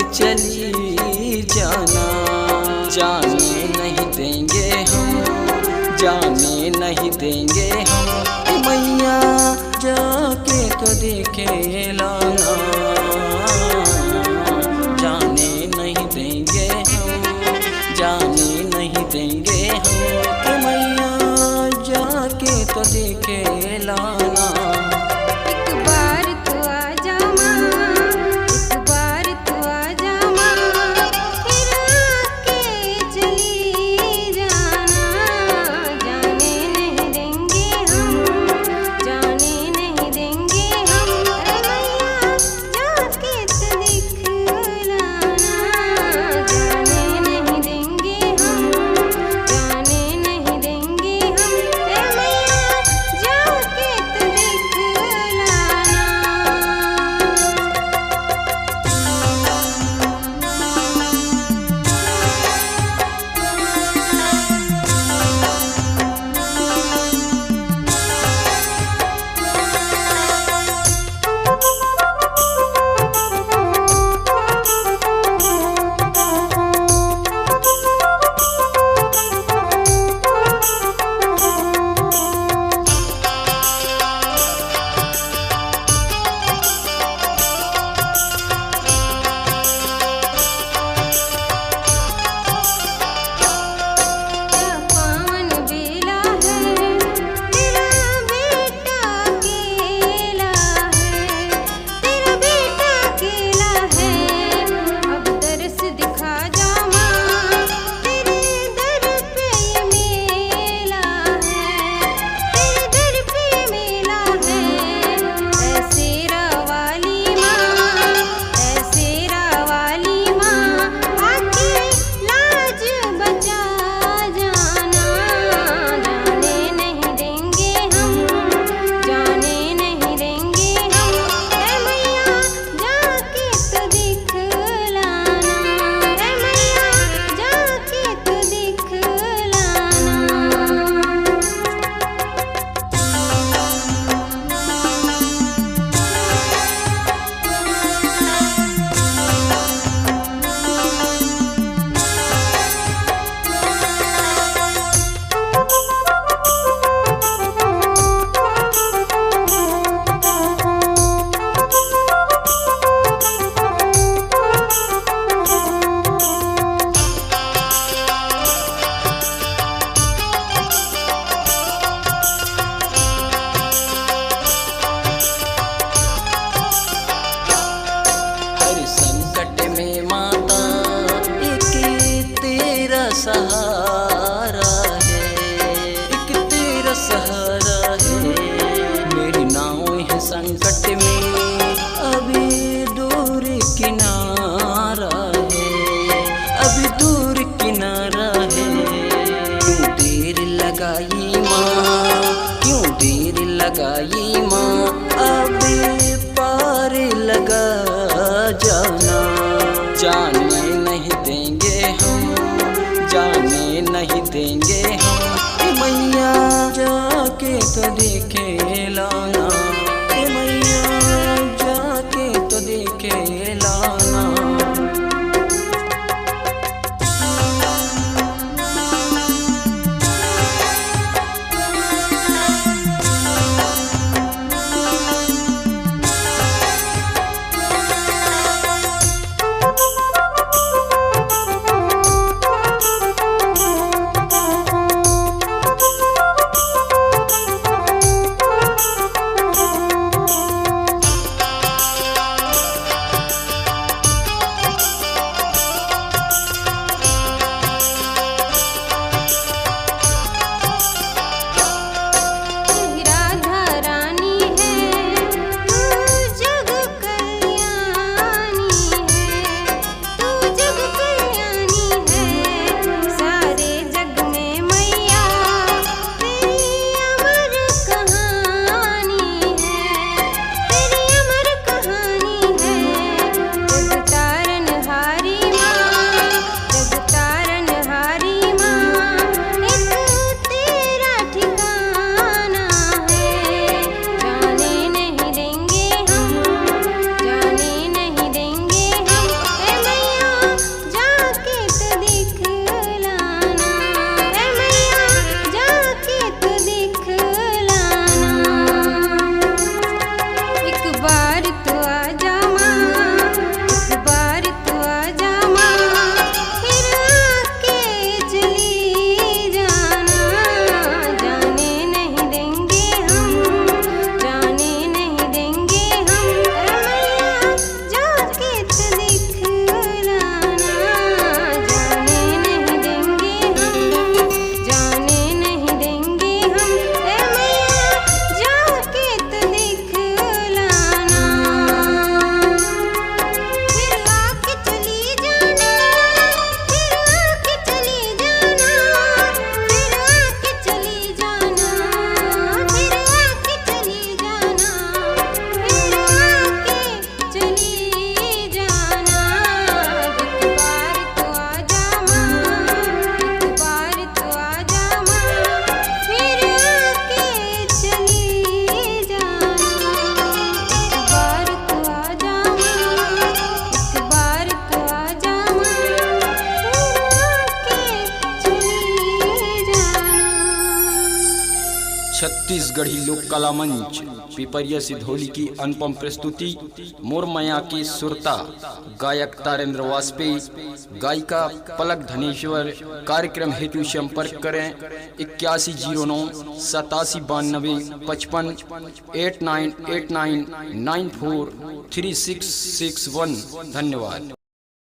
चली जाना। जाने नहीं देंगे हम, जाने नहीं देंगे हम मैया, जाके तो देखे लाना। जाने नहीं देंगे हम, जाने नहीं देंगे हम मैया, जाके तो देखे लाना। सहारा है, एक तेरा सहारा है। मेरी नाव है संकट में अभी दूर किनारा है, अभी दूर किनारा है। क्यों देर लगाई माँ, क्यों देर लगाई माँ, अभी पार लगा जाना। जाने नहीं देंगे हम, जाने नहीं देंगे हम मैया, जाके तो देखे लाना। मैया जाके तो देखे लाना। छत्तीसगढ़ी लोक कला मंच पिपरिया सिधौली की अनुपम प्रस्तुति। मोरमया की सुरता, गायक तारेंद्र वाजपेयी, गायिका पलक धनेश्वर। कार्यक्रम हेतु संपर्क करें 8109 8792 55 8989 943661। धन्यवाद।